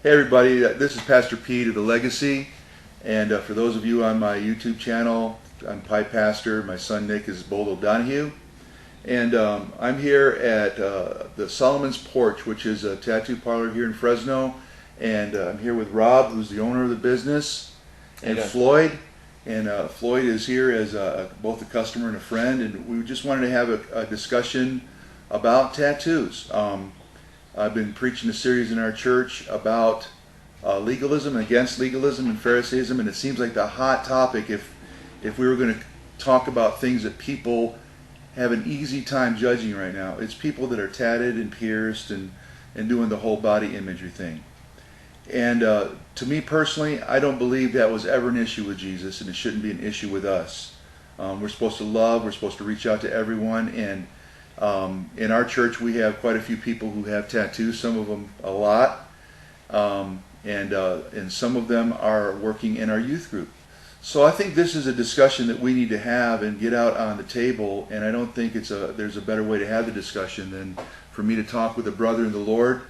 Hey everybody, this is Pastor Pete of The Legacy, and for those of you on my YouTube channel, I'm Pipe Pastor. My son Nick is Bold Donahue, and I'm here at the Soloman's Porch, which is a tattoo parlor here in Fresno, and I'm here with Rob, who's the owner of the business, and Floyd, and Floyd is here as both a customer and a friend, and we just wanted to have a discussion about tattoos. I've been preaching a series in our church about legalism and against legalism and Pharisaism, and it seems like the hot topic if we were going to talk about things that people have an easy time judging right now. It's people that are tatted and pierced and doing the whole body imagery thing. And to me personally, I don't believe that was ever an issue with Jesus, and it shouldn't be an issue with us. We're supposed to love, we're supposed to reach out to everyone, and in our church we have quite a few people who have tattoos, some of them a lot, and some of them are working in our youth group. So I think this is a discussion that we need to have and get out on the table, and I don't think there's a better way to have the discussion than for me to talk with a brother in the Lord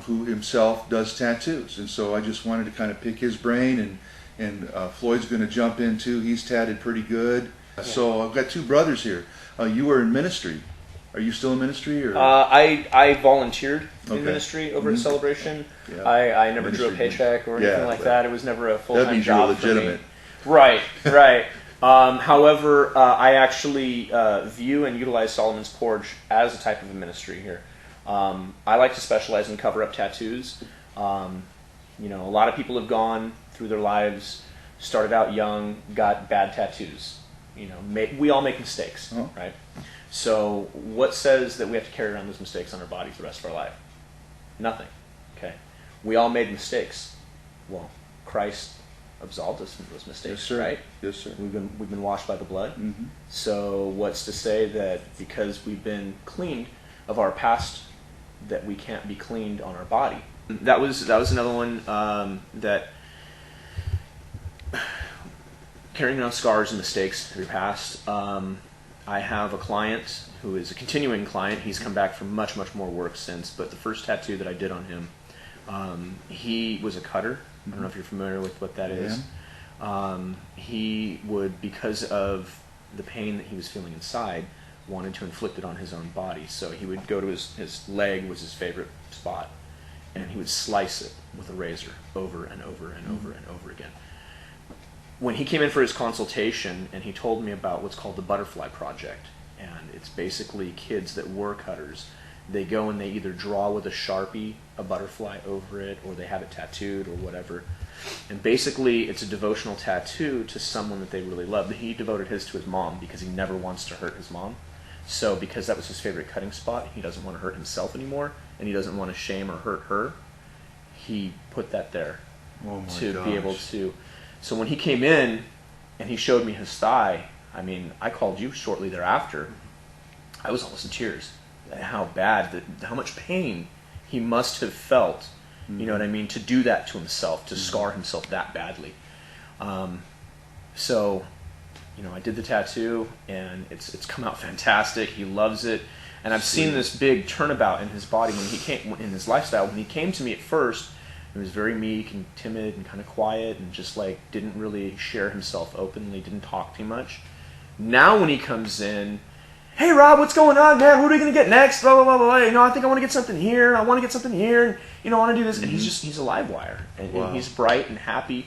who himself does tattoos. And so I just wanted to kind of pick his brain, and Floyd's going to jump in too. He's tatted pretty good. Yeah. So I've got two brothers here. You were in ministry. Are you still in ministry? Or? I volunteered in ministry over at Celebration. Yeah. I never drew a paycheck or anything like that. It was never a full-time job for me. Right. However, I actually view and utilize Soloman's Porch as a type of a ministry here. I like to specialize in cover-up tattoos. A lot of people have gone through their lives, started out young, got bad tattoos. We all make mistakes, right? So what says that we have to carry around those mistakes on our bodies the rest of our life? Nothing. Okay. We all made mistakes. Well, Christ absolved us from those mistakes, yes, sir. Right? Yes, sir. We've been washed by the blood. Mm-hmm. So what's to say that because we've been cleaned of our past, that we can't be cleaned on our body? That was another one that carrying around scars and mistakes of your past. I have a client who is a continuing client. He's come back for much, much more work since. But the first tattoo that I did on him, he was a cutter. I don't know if you're familiar with what that is. He would, because of the pain that he was feeling inside, wanted to inflict it on his own body. So he would go to his leg was his favorite spot, and he would slice it with a razor over and over and over and over again. When he came in for his consultation, and he told me about what's called the Butterfly Project, and it's basically kids that were cutters. They go and they either draw with a Sharpie a butterfly over it, or they have it tattooed or whatever. And basically it's a devotional tattoo to someone that they really love. He devoted his to his mom because he never wants to hurt his mom. So because that was his favorite cutting spot, he doesn't want to hurt himself anymore, and he doesn't want to shame or hurt her. He put that there to be able to... So when he came in and he showed me his thigh, I called you shortly thereafter. I was almost in tears. How much pain he must have felt, you know what I mean, to do that to himself, to scar himself that badly. So, I did the tattoo, and it's come out fantastic. He loves it, and I've seen this big turnabout in his body in his lifestyle. When he came to me at first, he was very meek and timid and kind of quiet and just didn't really share himself openly, didn't talk too much. Now when he comes in, hey Rob, what's going on, man? What are we going to get next? Blah, blah, blah, blah. I think I want to get something here. I want to get something here. And, I want to do this. And he's a live wire. And he's bright and happy.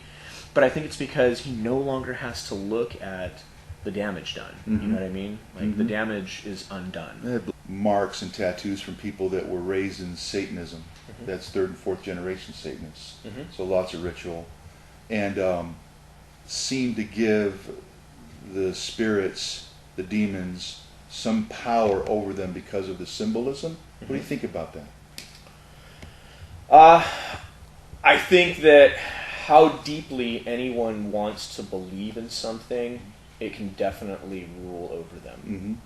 But I think it's because he no longer has to look at the damage done. You know what I mean? The damage is undone. Marks and tattoos from people that were raised in Satanism. That's third and fourth generation Satanists. So lots of ritual. And seem to give the spirits, the demons, some power over them because of the symbolism. What do you think about that? I think that how deeply anyone wants to believe in something, it can definitely rule over them.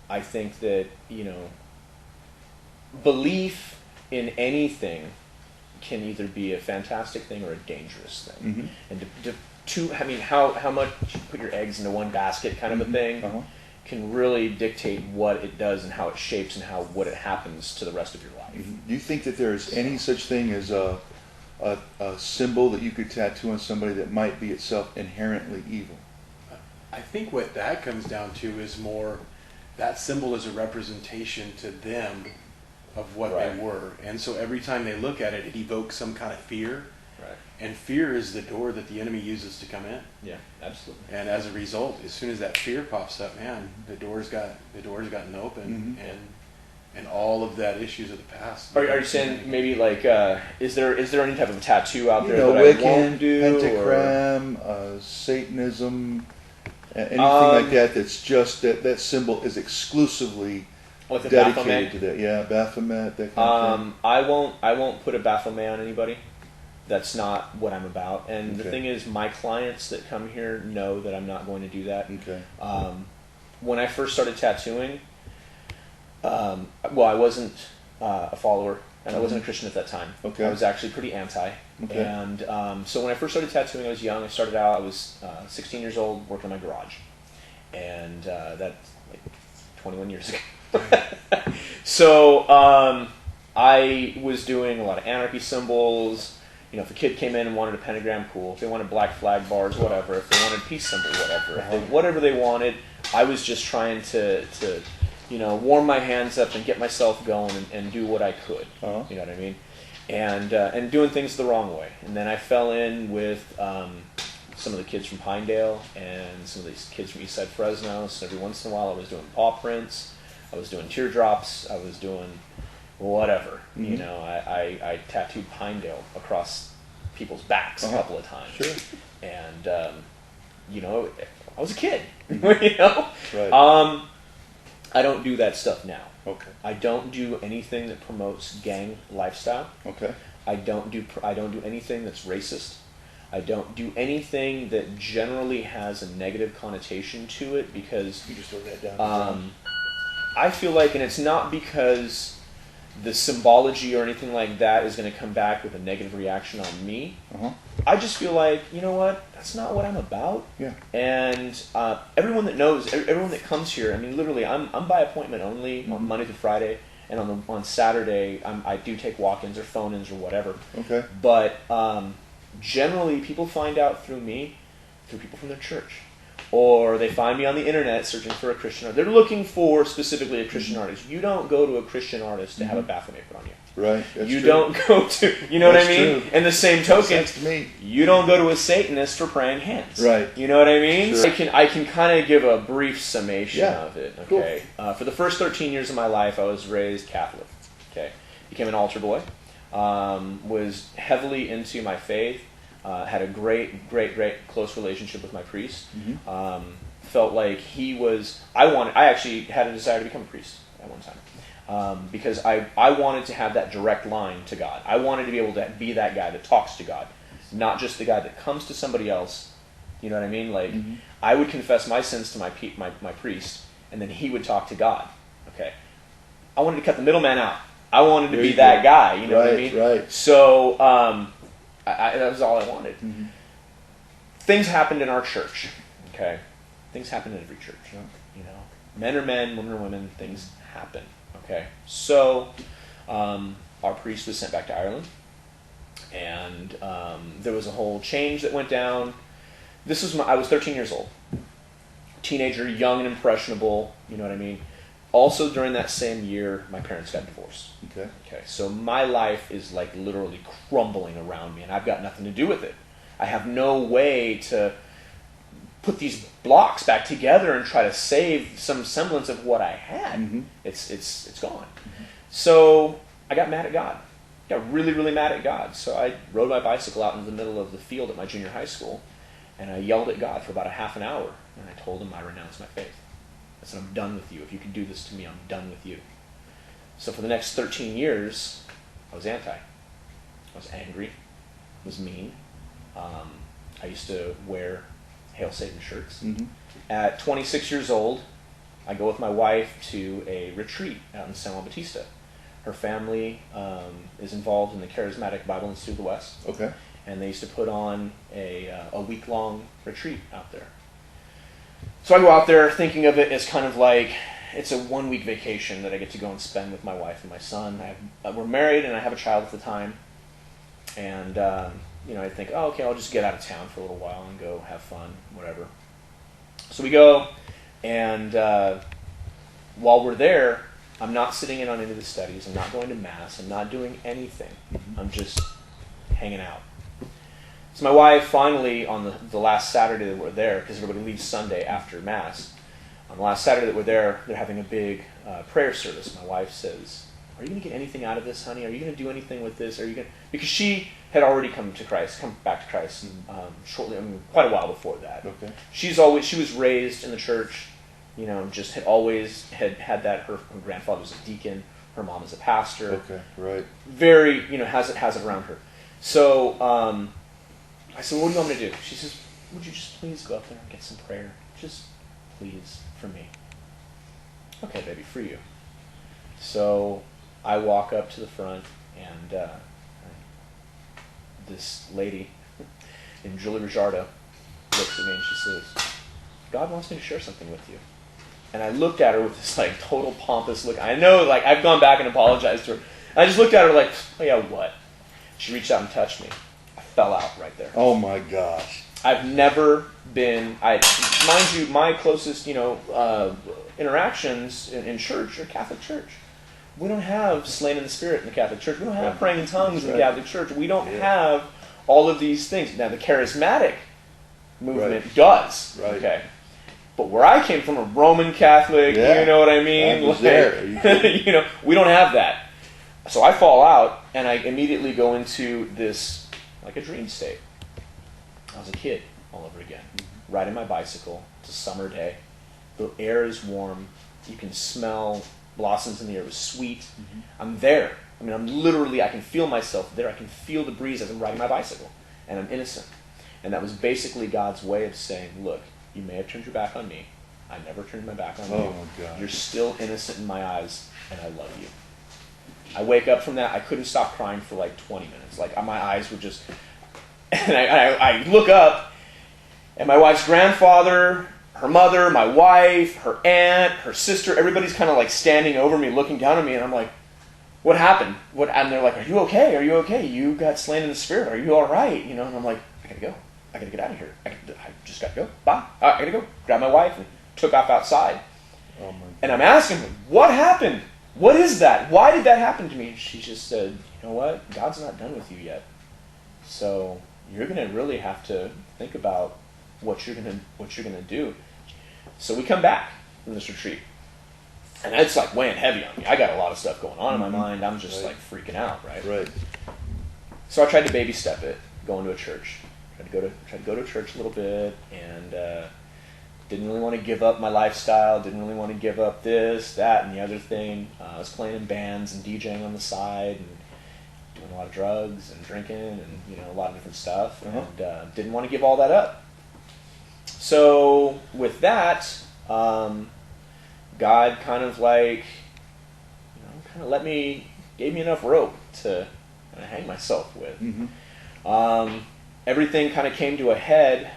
I think that, belief in anything can either be a fantastic thing or a dangerous thing. And how much you put your eggs into one basket kind of a thing. can really dictate what it does and how it shapes and what it happens to the rest of your life. Do you think that there's any such thing as a symbol that you could tattoo on somebody that might be itself inherently evil? I think what that comes down to is more that symbol is a representation to them of what Right. they were. And so every time they look at it, it evokes some kind of fear. Right. And fear is the door that the enemy uses to come in. Yeah, absolutely. And as a result, as soon as that fear pops up, man, the door's gotten open, and all of that issues of the past. Are you saying maybe like is there any type of a tattoo out You there know, that I won't Wiccan, do? pentagram, Satanism, anything like that. That's just that symbol is exclusively Like the dedicated Baphomet? to that. Yeah, Baphomet, that kind of thing. I won't put a Baphomet on anybody. That's not what I'm about. And the Okay. thing is, my clients that come here know that I'm not going to do that. Okay. When I first started tattooing, well, I wasn't a follower, and I wasn't a Christian at that time. Okay. I was actually pretty anti. Okay. And so when I first started tattooing, I was young. I started out, I was 16 years old, working in my garage. And that's like 21 years ago. So I was doing a lot of anarchy symbols. You know, if a kid came in and wanted a pentagram, cool. If they wanted black flag bars, whatever. If they wanted peace symbol, whatever. If they, whatever they wanted, I was just trying to warm my hands up and get myself going and do what I could. Uh-huh. You know what I mean? And doing things the wrong way. And then I fell in with some of the kids from Pinedale and some of these kids from Eastside Fresno. So every once in a while I was doing paw prints, I was doing teardrops, I was doing whatever. You know, I tattooed Pinedale across people's backs a couple of times. Sure. And, I was a kid, you know? Right. I don't do that stuff now. Okay. I don't do anything that promotes gang lifestyle. Okay. I don't do anything that's racist. I don't do anything that generally has a negative connotation to it because You just wrote that down. I feel like, and it's not because the symbology or anything like that is going to come back with a negative reaction on me. Uh-huh. I just feel like, you know what, that's not what I'm about. Yeah. And everyone that knows, everyone that comes here, I mean, literally, I'm by appointment only on Monday through Friday, and on Saturday, I do take walk-ins or phone-ins or whatever. Okay. But generally, people find out through me, through people from their church. Or they find me on the internet searching for a Christian artist. They're looking for specifically a Christian artist. You don't go to a Christian artist to have a Baphomet put on you. Right. That's You true. don't go to, you know That's what I mean? true. In the same Makes token, sense to me. you don't go to a Satanist for praying hands. Right. You know what I mean? Sure. I can kind of give a brief summation Yeah. of it. Cool. Okay. For the first 13 years of my life, I was raised Catholic. Okay. Became an altar boy. Was heavily into my faith. Had a great close relationship with my priest. Felt like he was. I actually had a desire to become a priest at one time. Because I wanted to have that direct line to God. I wanted to be able to be that guy that talks to God, not just the guy that comes to somebody else. You know what I mean? Like, I would confess my sins to my priest, and then he would talk to God. Okay, I wanted to cut the middleman out. I wanted to There be you that go. guy. You know what I Right, mean? right. So that was all I wanted. Things happened in our church. Okay, things happen in every church. You know, men are men, women are women. Things happen. Okay, so our priest was sent back to Ireland, and there was a whole change that went down. I was 13 years old, teenager, young and impressionable. You know what I mean? Also, during that same year, my parents got divorced. Okay. Okay, so my life is like literally crumbling around me, and I've got nothing to do with it. I have no way to put these blocks back together and try to save some semblance of what I had. It's gone. So I got mad at God. Got really mad at God. So I rode my bicycle out into the middle of the field at my junior high school, and I yelled at God for about a half an hour, and I told him I renounce my faith. I said, I'm done with you. If you can do this to me, I'm done with you. So for the next 13 years, I was anti. I was angry. I was mean. I used to wear Hail Satan shirts. At 26 years old, I go with my wife to a retreat out in San Juan Bautista. Her family is involved in the Charismatic Bible Institute of the West. Okay. And they used to put on a week-long retreat out there. So I go out there thinking of it as kind of like it's a 1-week vacation that I get to go and spend with my wife and my son. We're married and I have a child at the time. And, I think, oh, okay, I'll just get out of town for a little while and go have fun, whatever. So we go, and while we're there, I'm not sitting in on any of the studies. I'm not going to Mass. I'm not doing anything. I'm just hanging out. So my wife finally, on the last Saturday that we're there, because everybody leaves Sunday after Mass, on the last Saturday that we're there, they're having a big prayer service. My wife says, are you going to get anything out of this, honey? Are you going to do anything with this? Because she had already come back to Christ shortly, quite a while before that. Okay. She was raised in the church, just had always had that. Her grandfather was a deacon, her mom is a pastor. Okay, right. Very, has it around her. So I said, what do you want me to do? She says, would you just please go up there and get some prayer? Just please, for me. Okay, baby, for you. So I walk up to the front, and this lady named Julie Rijardo looks at me and she says, God wants me to share something with you. And I looked at her with this total pompous look. I know, I've gone back and apologized to her. And I just looked at her like, oh yeah, what? She reached out and touched me. I fell out right there. Oh my gosh. I've never been, mind you, my closest, interactions in church are Catholic church. We don't have slain in the Spirit in the Catholic Church. We don't have praying in tongues in the Catholic Church. We don't have all of these things. Now, the charismatic movement does. Right. Okay. But where I came from, a Roman Catholic, you know what I mean? I was there. We don't have that. So I fall out, and I immediately go into this, a dream state. I was a kid all over again, riding my bicycle. It's a summer day. The air is warm. You can smell blossoms in the air. It was sweet. I'm there. I can feel myself there. I can feel the breeze as I'm riding my bicycle. And I'm innocent. And that was basically God's way of saying, look, you may have turned your back on me. I never turned my back on you. Oh my God. You're still innocent in my eyes, and I love you. I wake up from that. I couldn't stop crying for 20 minutes. My eyes were just... And I look up, and my wife's grandfather, her mother, my wife, her aunt, her sister, everybody's kind of standing over me, looking down at me, and I'm like, what happened? And they're like, are you okay? Are you okay? You got slain in the Spirit. Are you all right? And I'm like, I gotta go. I gotta get out of here. I just gotta go. Bye. I gotta go. Grabbed my wife and took off outside. Oh my God. And I'm asking her, what happened? What is that? Why did that happen to me? And she just said, you know what? God's not done with you yet. So you're going to really have to think about what you're going to do. So we come back from this retreat. And it's weighing heavy on me. I got a lot of stuff going on in my mind. I'm just freaking out, right? Right. So I tried to baby step it, going to a church. Tried to go to church a little bit, and didn't really want to give up my lifestyle. Didn't really want to give up this, that, and the other thing. I was playing in bands and DJing on the side, and doing a lot of drugs and drinking, and a lot of different stuff. And didn't want to give all that up. So with that, God kind of gave me enough rope to kind of hang myself with. Everything kind of came to a head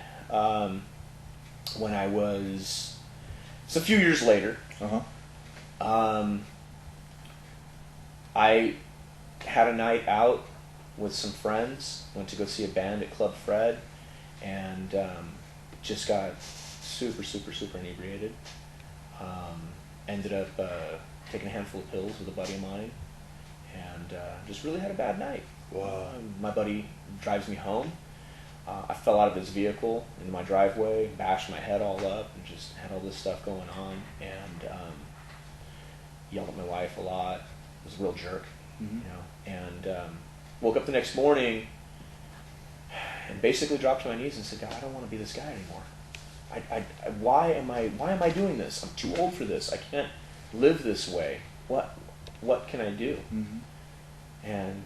when I was, it's a few years later. I had a night out with some friends, went to go see a band at Club Fred, and just got super, super, super inebriated. Ended up taking a handful of pills with a buddy of mine, and just really had a bad night. Wow. My buddy drives me home. I fell out of his vehicle into my driveway, bashed my head all up, and just had all this stuff going on, and yelled at my wife a lot. Was a real jerk, and woke up the next morning and basically dropped to my knees and said, God, I don't want to be this guy anymore. Why am I doing this? I'm too old for this. I can't live this way. What can I do? And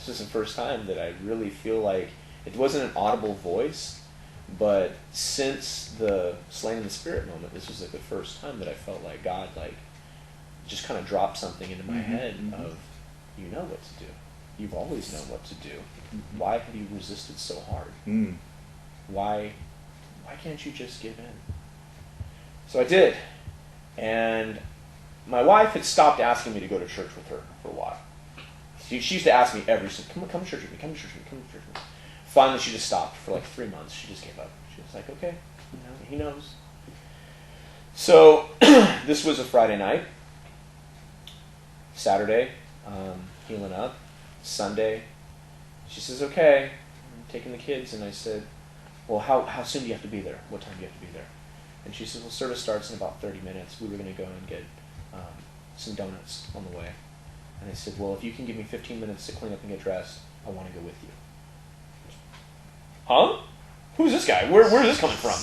this is the first time that I really feel like it wasn't an audible voice, but since the slain in the Spirit moment, this was the first time that I felt like God just kind of dropped something into my head of, you know what to do. You've always known what to do. Why have you resisted so hard? Why why can't you just give in? So I did. And my wife had stopped asking me to go to church with her for a while. She used to ask me every single, come to church with me, come to church with me, come to church with me. Finally, she just stopped for like 3 months. She just gave up. She was like, okay, he knows. So this was a Friday night. Saturday, healing up. Sunday, she says, okay, I'm taking the kids. And I said, well, how soon do you have to be there? What time do you have to be there? And she says, well, service starts in about 30 minutes. We were going to go and get some donuts on the way. And I said, well, if you can give me 15 minutes to clean up and get dressed, I want to go with you. Huh? Who's this guy? Where is this coming from?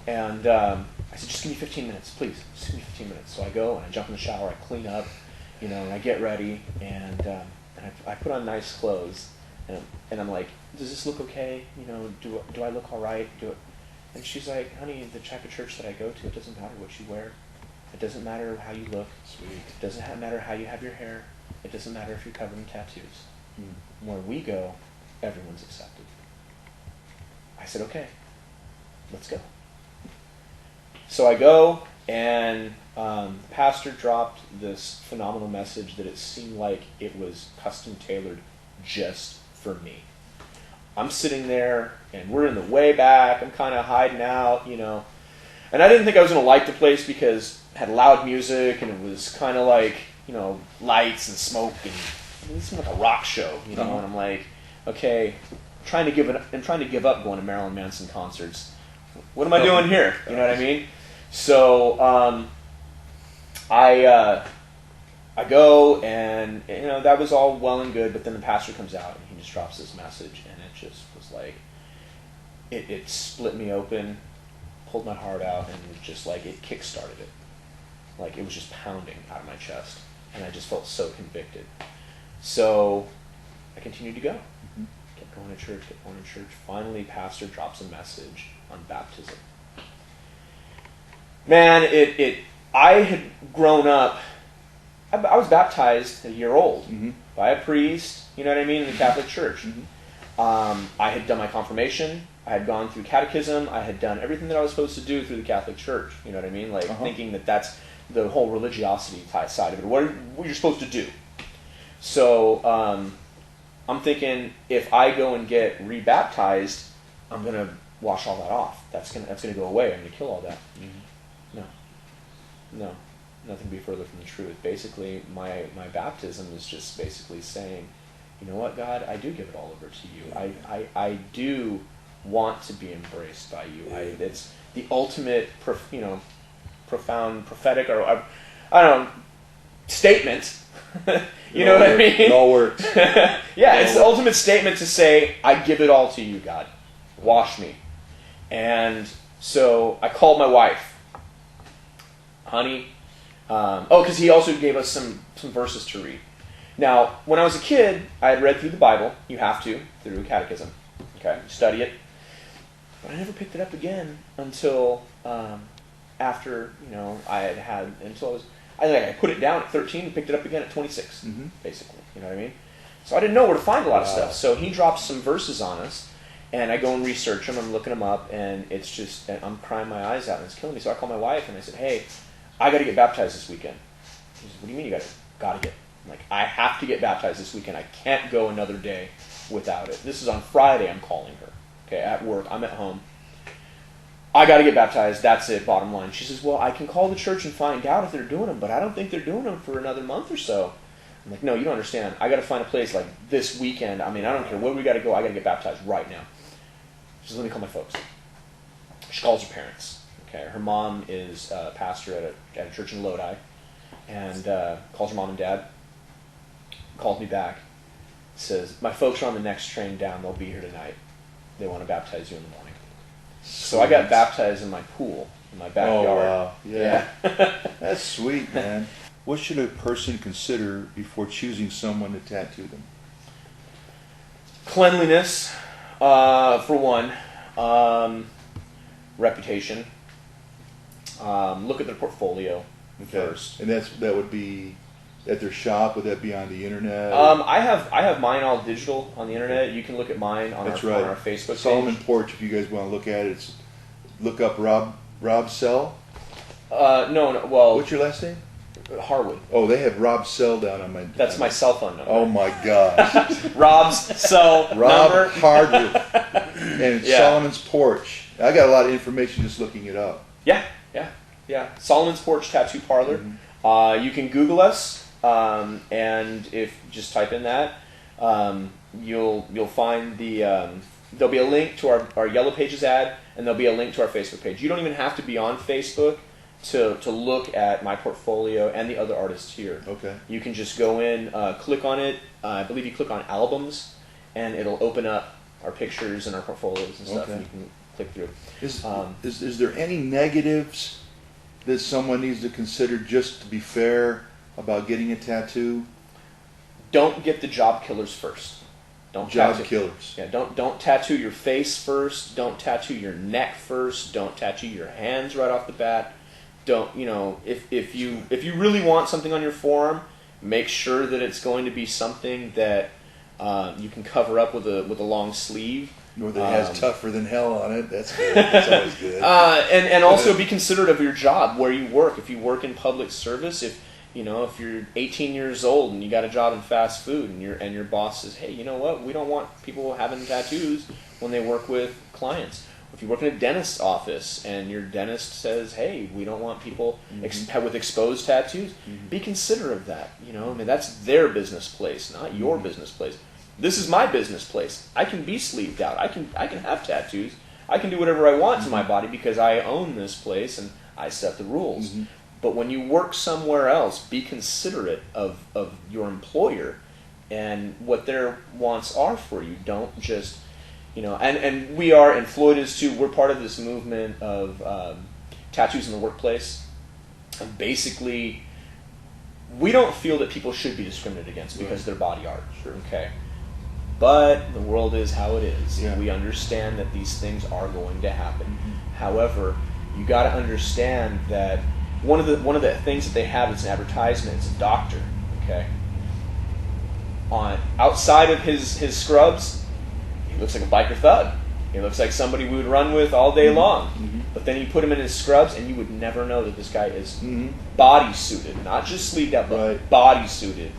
And I said, just give me 15 minutes, please. Just give me 15 minutes. So I go and I jump in the shower, I clean up, and I get ready, and I put on nice clothes, and I'm like, does this look okay? Do I look all right? And she's like, honey, the type of church that I go to, it doesn't matter what you wear. It doesn't matter how you look. Sweet. It doesn't matter how you have your hair. It doesn't matter if you're covered in tattoos. Where we go, everyone's accepted. I said, okay, let's go. So I go, and the pastor dropped this phenomenal message that it seemed like it was custom tailored just for me. I'm sitting there, and we're in the way back. I'm kind of hiding out, And I didn't think I was going to like the place because it had loud music, and it was kind of like, lights and smoke, and it seemed like a rock show, And I'm like, okay, I'm trying to give up going to Marilyn Manson concerts. What am I doing here? You know what I mean? So I go, and that was all well and good, but then the pastor comes out and he just drops this message, and it just was like it split me open, pulled my heart out, and just like it kick-started it. Like it was just pounding out of my chest, and I just felt so convicted. So I continued to go. Kept going to church. Finally, pastor drops a message on baptism. Man, I had grown up. I was baptized at a year old by a priest, in the Catholic Church. I had done my confirmation. I had gone through catechism. I had done everything that I was supposed to do through the Catholic Church. You know what I mean? Like thinking that that's the whole religiosity side of it. What you're supposed to do. So I'm thinking, if I go and get rebaptized, I'm going to wash all that off. That's gonna go away. I'm going to kill all that. No, nothing could be further from the truth. Basically, my baptism is just basically saying, you know what, God, I do give it all over to you. I do want to be embraced by you. It's the ultimate, profound prophetic, or I don't know, statement. You know what I mean? It all works. Yeah, it's the ultimate statement to say, I give it all to you, God. Wash me. And so I called my wife. Honey, because he also gave us some verses to read. Now, when I was a kid, I had read through the Bible. You have to, through catechism. Okay, study it. But I never picked it up again until after, I put it down at 13 and picked it up again at 26, basically. You know what I mean? So I didn't know where to find a lot of stuff. So he dropped some verses on us, and I go and research them. I'm looking them up, and it's just, and I'm crying my eyes out, and it's killing me. So I call my wife, and I said, hey, I got to get baptized this weekend. She said, what do you mean you got to get? I'm like, I have to get baptized this weekend. I can't go another day without it. This is on Friday. I'm calling her. Okay, at work. I'm at home. I got to get baptized. That's it, bottom line. She says, well, I can call the church and find out if they're doing them, but I don't think they're doing them for another month or so. I'm like, no, you don't understand. I got to find a place like this weekend. I mean, I don't care where we got to go. I got to get baptized right now. She says, let me call my folks. She calls her parents. Okay, her mom is a pastor at a church in Lodi, and calls her mom and dad. Calls me back. Says, my folks are on the next train down. They'll be here tonight. They want to baptize you in the morning. So I got baptized in my pool, in my backyard. Oh, wow. Yeah. That's sweet, man. What should a person consider before choosing someone to tattoo them? Cleanliness, for one. Reputation. Look at their portfolio first. And that would be at their shop? Would that be on the internet? I have mine all digital on the internet. You can look at mine on, That's our, right. on our Facebook Soloman page. Porch, if you guys want to look at it, look up Rob Sell. No, well, What's your last name? Harwood. Oh, they have Rob Sell down on my. That's my cell phone number. Oh my gosh. Rob's cell Rob number. Hardwood. And it's Yeah. Solomon's Porch. I got a lot of information just looking it up. Yeah. Solomon's Porch Tattoo Parlor. Mm-hmm. You can Google us, and if just type in that, you'll find there'll be a link to our Yellow Pages ad, and there'll be a link to our Facebook page. You don't even have to be on Facebook to look at my portfolio and the other artists here. Okay. You can just go in, click on it. I believe you click on albums, and it'll open up our pictures and our portfolios and stuff, Okay. and you can click through. Is there any negatives that someone needs to consider, just to be fair, about getting a tattoo? Don't get the job killers first. Don't Job tattoo. killers. Yeah, don't tattoo your face first. Don't tattoo your neck first. Don't tattoo your hands right off the bat. Don't, if you really want something on your forearm, make sure that it's going to be something that you can cover up with a long sleeve. Or that has tougher than hell on it. That's good. That's always good. And also be considerate of your job, where you work. If you work in public service, if you're 18 years old and you got a job in fast food, and your boss says, hey, you know what? We don't want people having tattoos when they work with clients. If you work in a dentist's office and your dentist says, hey, we don't want people with exposed tattoos, be considerate of that. That's their business place, not your business place. This is my business place. I can be sleeved out. I can have tattoos. I can do whatever I want to my body because I own this place and I set the rules. But when you work somewhere else, be considerate of your employer and what their wants are for you. Don't just, and we are, and Floyd is too, we're part of this movement of tattoos in the workplace. And basically, we don't feel that people should be discriminated against because of their body art. Okay. But the world is how it is. Yeah. We understand that these things are going to happen. However, you got to understand that one of the things that they have is an advertisement. It's a doctor. Okay. Outside of his scrubs, he looks like a biker thug. He looks like somebody we would run with all day long. But then you put him in his scrubs, and you would never know that this guy is body-suited, not just sleeved up, but body-suited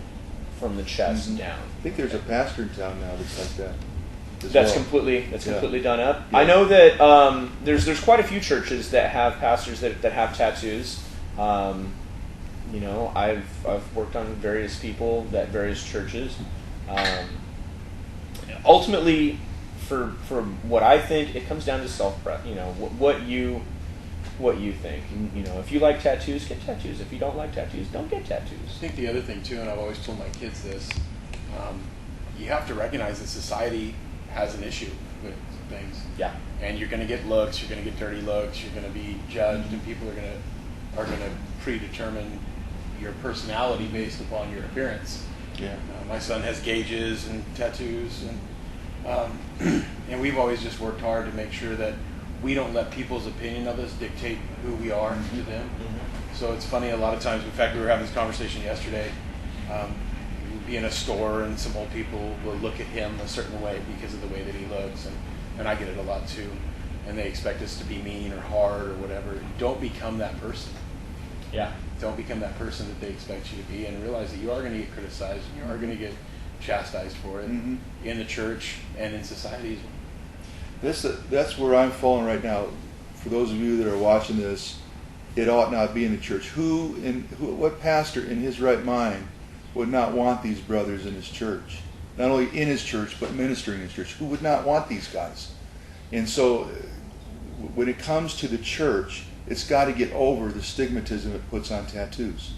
from the chest down. I think there's a pastor in town now that's like that. That's completely done up. Yeah. I know that there's quite a few churches that have pastors that have tattoos. I've worked on various people at various churches. Ultimately, for what I think, it comes down to self-prep. What you think. If you like tattoos, get tattoos. If you don't like tattoos, don't get tattoos. I think the other thing too, and I've always told my kids this, you have to recognize that society has an issue with things. Yeah. And you're going to get looks, you're going to get dirty looks, you're going to be judged, and people are going to predetermine your personality based upon your appearance. Yeah. My son has gauges and tattoos, and we've always just worked hard to make sure that we don't let people's opinion of us dictate who we are to them. So it's funny, a lot of times, in fact, we were having this conversation yesterday, we'd be in a store and some old people will look at him a certain way because of the way that he looks, and I get it a lot too, and they expect us to be mean or hard or whatever. Don't become that person. Yeah. Don't become that person that they expect you to be, and realize that you are going to get criticized and you are going to get chastised for it in the church and in society as well. That's where I'm falling right now. For those of you that are watching this, it ought not be in the church. What pastor in his right mind would not want these brothers in his church? Not only in his church, but ministering in his church. Who would not want these guys? And so, when it comes to the church, it's got to get over the stigmatism it puts on tattoos.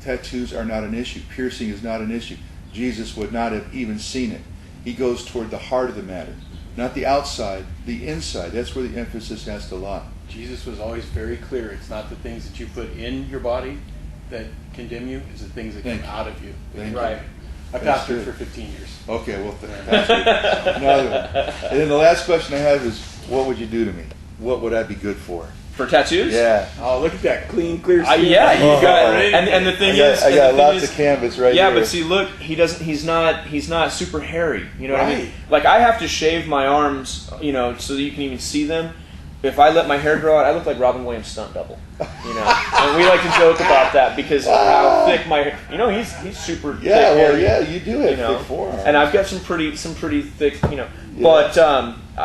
Tattoos are not an issue. Piercing is not an issue. Jesus would not have even seen it. He goes toward the heart of the matter. Not the outside, the inside. That's where the emphasis has to lie. Jesus was always very clear. It's not the things that you put in your body that condemn you. It's the things that come out of you. Right. I pastored for 15 years. Okay, well, that's good. Another one. And then the last question I have is, what would you do to me? What would I be good for? For tattoos? Yeah. Oh, look at that clean, clear skin. Yeah, you got Right? and the thing is, I got lots of canvas right yeah, here. but see, look, he's not super hairy. You know what I mean? Right. Like I have to shave my arms, you know, so that you can even see them. If I let my hair grow out, I look like Robin Williams' stunt double. You know, and we like to joke about that because of how thick my hair. You know, he's super thick. Yeah, well, hairy, yeah, you do have you know, thick forearms. and I've got some pretty thick, you know. Yeah. But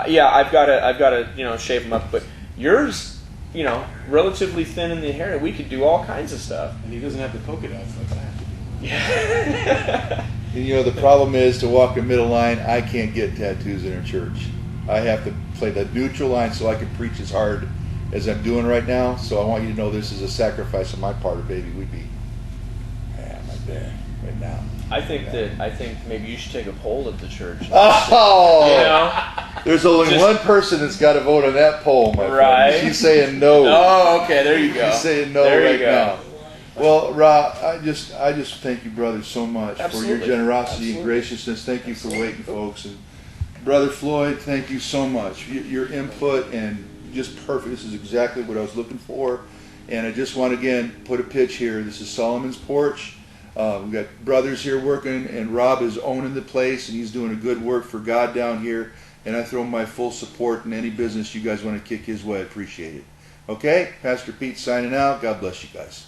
yeah, I've got to you know shave them up. But yours, you know, relatively thin in the hair. We could do all kinds of stuff. And he doesn't have the polka dots like that. Yeah. And you know, the problem is to walk a middle line, I can't get tattoos in a church. I have to play the neutral line so I can preach as hard as I'm doing right now. So I want you to know this is a sacrifice on my part, or baby, we'd be, yeah, I'm right there, right now. I think maybe you should take a poll at the church. Oh! You know? There's only Just- one person that's got to vote on that poll, my Right. friend. She's saying no. Oh, okay. There you go. She's saying no There you right go. now. Well, Ra, I just thank you, brother, so much Absolutely. for your generosity and Absolutely. graciousness. Thank you for waiting, folks. And Brother Floyd, thank you so much. Your input and just perfect. This is exactly what I was looking for. And I just want to again put a pitch here. This is Soloman's Porch. We've got brothers here working, and Rob is owning the place, and he's doing a good work for God down here. And I throw my full support in any business you guys want to kick his way. I appreciate it. Okay, Pastor Pete signing out. God bless you guys.